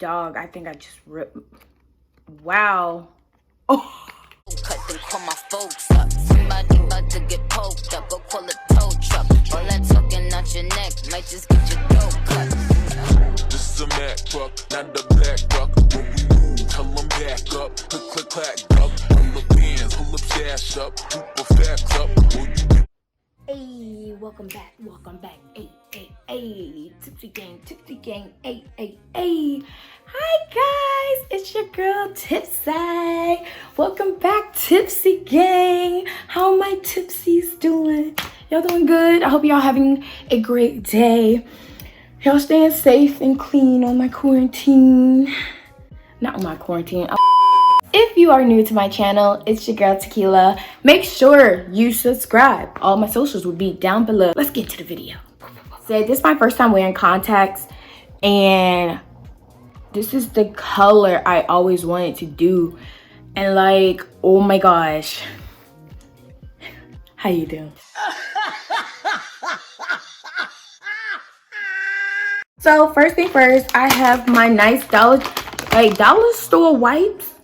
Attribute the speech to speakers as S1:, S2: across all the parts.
S1: Dog, I think I just ripped. Wow. Oh.
S2: Cut then call my folks up. Somebody about to get poked up. Go call a tow truck. All that talking out your neck might just get your throat cut.
S3: This is a Mac truck, not the black truck. When we move, tell them back up. Click, click, clack, up. Pull up pants, pull up stash up. Super facts up.
S1: Hey, welcome back. Hey, hey, hey. Tipsy gang. Hey, hey, hey. Hi, guys. It's your girl, Tipsy. Welcome back, Tipsy gang. How are my Tipsies doing? Y'all doing good? I hope y'all having a great day. Y'all staying safe and clean on my quarantine. Not on my quarantine. If you are new to my channel, it's your girl Tequila. Make sure you subscribe. All my socials will be down below. Let's get to the video. So this is my first time wearing contacts, and this is the color I always wanted to do. And like, oh my gosh. How you doing? So first thing first, I have my nice dollar store wipes.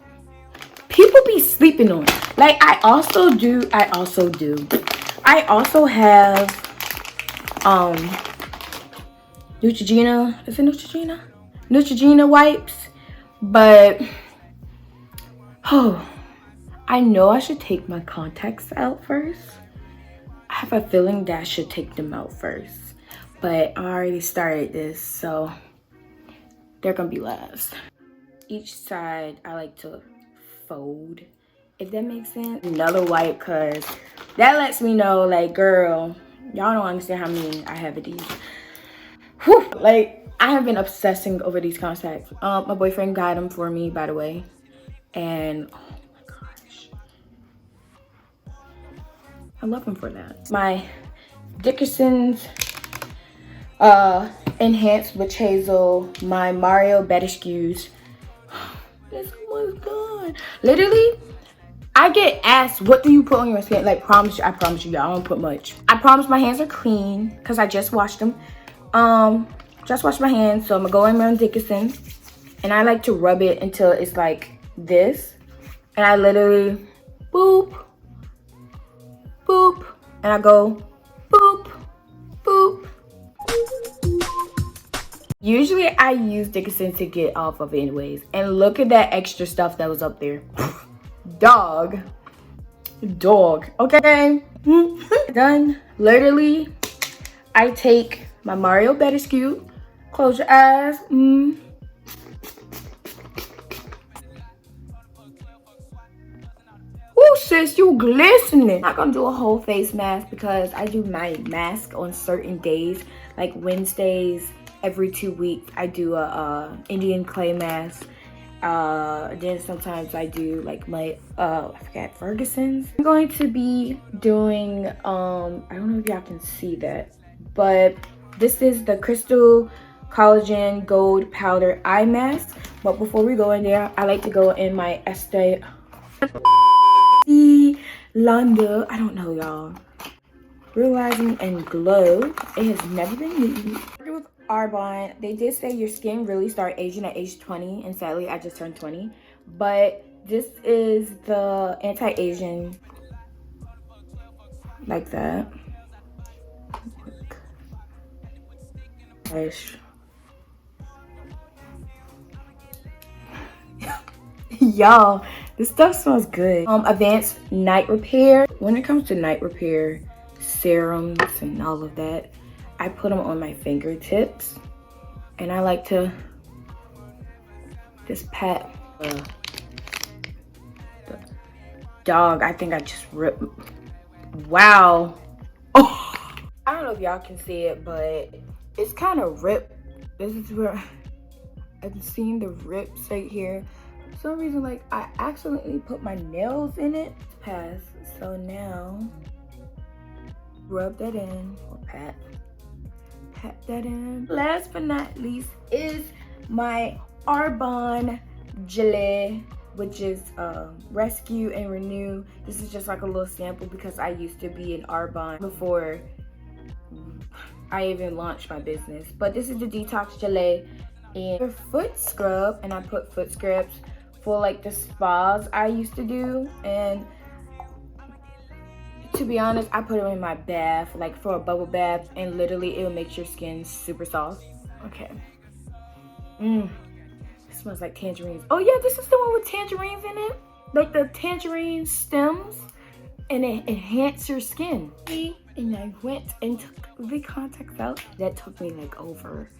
S1: People be sleeping on it. Like I also have Neutrogena. Is it Neutrogena? Neutrogena wipes. But I know I should take my contacts out first. I have a feeling that I should take them out first. But I already started this, so they're gonna be last. Each side I like to fold, if that makes sense. Another wipe, cause that lets me know, like, girl, y'all don't understand how many I have of these. Whew. Like, I have been obsessing over these contacts. My boyfriend got them for me, by the way, and oh my gosh, I love him for that. My Dickinson's enhanced witch hazel, my Mario Badescu's. This was good. Literally, I get asked, what do you put on your skin? Like, I promise you, y'all, I don't put much. I promise my hands are clean because I just washed them. Just washed my hands, so I'm gonna go in on Dickinson, and I like to rub it until it's like this, and I literally boop, boop, and I go boop, boop. Usually I use Dickinson to get off of anyways. And look at that extra stuff that was up there. Dog, okay? Done. Literally, I take my Mario Badescu. Close your eyes. Ooh, sis, you glistening. I'm not gonna do a whole face mask because I do my mask on certain days, like Wednesdays. Every 2 weeks I do a Indian clay mask. Then sometimes I do like my I forgot, Ferguson's. I'm going to be doing I don't know if y'all can see that, but this is the Crystal Collagen Gold Powder Eye Mask. But before we go in there, I like to go in my Estee Lauder, I don't know, y'all, Realizing and Glow. It has never been used. With Arbonne, they did say your skin really start aging at age 20, and sadly I just turned 20. But this is the anti-aging, like that. Gosh. Y'all, this stuff smells good. Advanced night repair. When it comes to night repair, serums and all of that, I put them on my fingertips, and I like to just pat the dog. I think I just ripped. Wow. Oh, I don't know if y'all can see it, but it's kind of ripped. This is where I'm seeing the rips right here. For some reason, like, I accidentally put my nails in it. Pass. So now rub that in, or pat that in. Last but not least is my Arbonne Gelée, which is Rescue and Renew. This is just like a little sample because I used to be an Arbonne before I even launched my business. But this is the Detox Gelée. and foot scrub, and I put foot scrubs for like the spas I used to do. And to be honest, I put them in my bath, like for a bubble bath, and literally it will make your skin super soft. Okay. It smells like tangerines. Oh yeah, this is the one with tangerines in it. Like the tangerine stems, and it enhances your skin. And I went and took the contacts out. That took me like over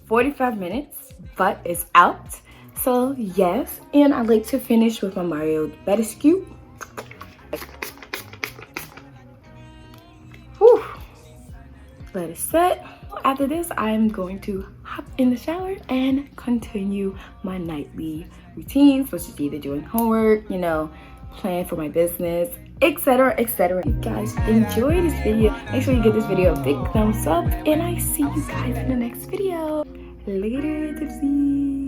S1: 45 minutes, but it's out. So yes, and I like to finish with my Mario Badescu. Whew. Let it set. After this, I'm going to hop in the shower and continue my nightly routines, which is either doing homework, you know, plan for my business, etc, etc. You guys enjoy this video. Make sure you give this video a big thumbs up, and I see you guys in the next video. Later, Tipsy.